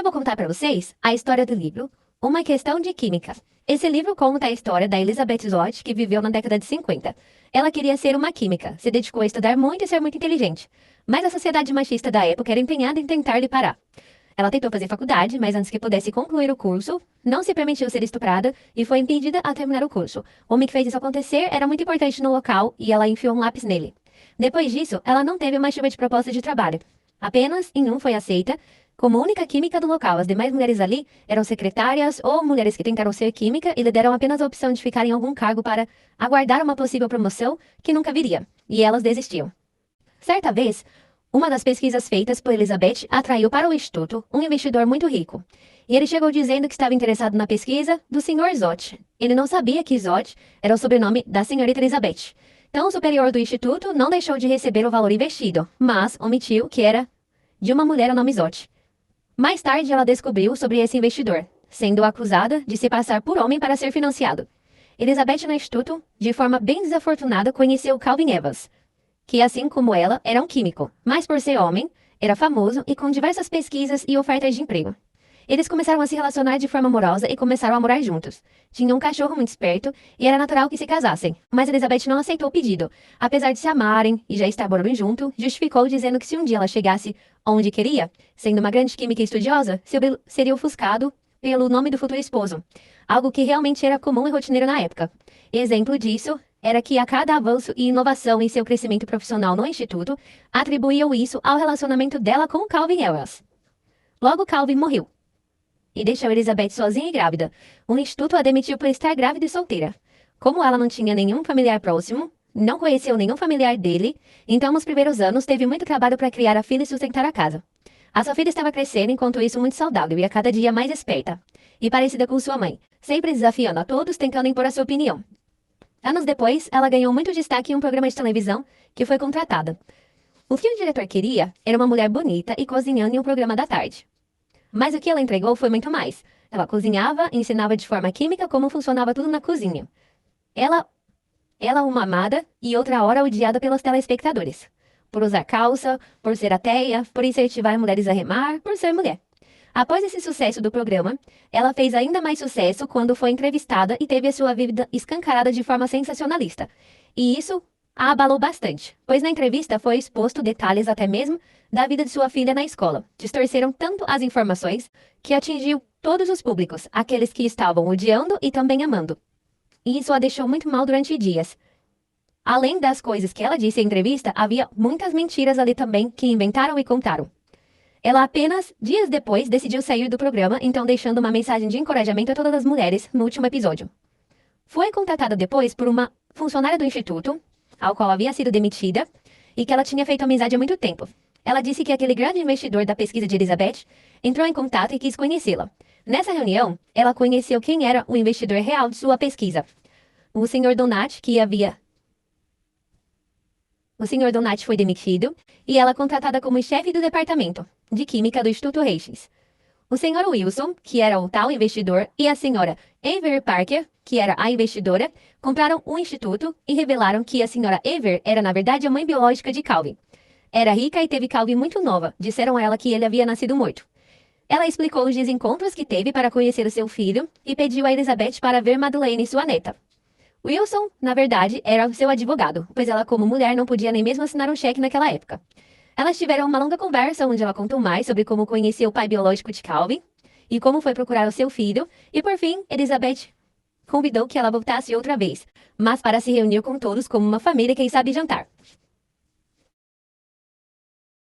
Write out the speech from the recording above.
eu vou contar para vocês a história do livro Uma Questão de Química. Esse livro conta a história da Elizabeth Zott, que viveu na década de 50. Ela queria ser uma química, se dedicou a estudar muito e ser muito inteligente. Mas a sociedade machista da época era empenhada em tentar lhe parar. Ela tentou fazer faculdade, mas antes que pudesse concluir o curso, não se permitiu ser estuprada e foi impedida a terminar o curso. O homem que fez isso acontecer era muito importante no local e ela enfiou um lápis nele. Depois disso, ela não teve mais chuva de proposta de trabalho. Apenas em um foi aceita como única química do local. As demais mulheres ali eram secretárias ou mulheres que tentaram ser química e lhe deram apenas a opção de ficar em algum cargo para aguardar uma possível promoção que nunca viria. E elas desistiam. Certa vez, uma das pesquisas feitas por Elizabeth atraiu para o instituto um investidor muito rico. E ele chegou dizendo que estava interessado na pesquisa do Sr. Zott. Ele não sabia que Zott era o sobrenome da senhorita Elizabeth. Então, o superior do instituto não deixou de receber o valor investido, mas omitiu que era de uma mulher ao nome Zott. Mais tarde, ela descobriu sobre esse investidor, sendo acusada de se passar por homem para ser financiado. Elizabeth no instituto, de forma bem desafortunada, conheceu Calvin Evans, que assim como ela, era um químico, mas por ser homem, era famoso e com diversas pesquisas e ofertas de emprego. Eles começaram a se relacionar de forma amorosa e começaram a morar juntos. Tinham um cachorro muito esperto e era natural que se casassem, mas Elizabeth não aceitou o pedido. Apesar de se amarem e já estar morando junto, justificou dizendo que se um dia ela chegasse onde queria, sendo uma grande química estudiosa, seria ofuscado pelo nome do futuro esposo, algo que realmente era comum e rotineiro na época. Exemplo disso era que a cada avanço e inovação em seu crescimento profissional no instituto, atribuíam isso ao relacionamento dela com Calvin Evans. Logo, Calvin morreu e deixou Elizabeth sozinha e grávida. O instituto a demitiu por estar grávida e solteira. Como ela não tinha nenhum familiar próximo, não conheceu nenhum familiar dele, então nos primeiros anos teve muito trabalho para criar a filha e sustentar a casa. A sua filha estava crescendo, enquanto isso muito saudável e a cada dia mais esperta, e parecida com sua mãe, sempre desafiando a todos, tentando impor a sua opinião. Anos depois, ela ganhou muito destaque em um programa de televisão que foi contratada. O que o diretor queria era uma mulher bonita e cozinhando em um programa da tarde. Mas o que ela entregou foi muito mais. Ela cozinhava e ensinava de forma química como funcionava tudo na cozinha. Ela uma amada e outra hora odiada pelos telespectadores. Por usar calça, por ser ateia, por incentivar mulheres a remar, por ser mulher. Após esse sucesso do programa, ela fez ainda mais sucesso quando foi entrevistada e teve a sua vida escancarada de forma sensacionalista. E isso a abalou bastante, pois na entrevista foi exposto detalhes até mesmo da vida de sua filha na escola. Distorceram tanto as informações que atingiu todos os públicos, aqueles que estavam odiando e também amando. E isso a deixou muito mal durante dias. Além das coisas que ela disse em entrevista, havia muitas mentiras ali também que inventaram e contaram. Ela apenas, dias depois, decidiu sair do programa, então deixando uma mensagem de encorajamento a todas as mulheres no último episódio. Foi contratada depois por uma funcionária do instituto, ao qual havia sido demitida, e que ela tinha feito amizade há muito tempo. Ela disse que aquele grande investidor da pesquisa de Elizabeth entrou em contato e quis conhecê-la. Nessa reunião, ela conheceu quem era o investidor real de sua pesquisa. O Sr. Donat, O Sr. Donat foi demitido e ela contratada como chefe do departamento de química do Instituto Hastings. O Sr. Wilson, que era o tal investidor, e a Sra. Avery Parker, que era a investidora, compraram o instituto e revelaram que a Sra. Avery era, na verdade, a mãe biológica de Calvin. Era rica e teve Calvin muito nova. Disseram a ela que ele havia nascido morto. Ela explicou os desencontros que teve para conhecer o seu filho e pediu a Elizabeth para ver Madeleine, sua neta. Wilson, na verdade, era seu advogado, pois ela, como mulher, não podia nem mesmo assinar um cheque naquela época. Elas tiveram uma longa conversa onde ela contou mais sobre como conheceu o pai biológico de Calvin e como foi procurar o seu filho, e por fim, Elizabeth convidou que ela voltasse outra vez, mas para se reunir com todos como uma família, quem sabe jantar.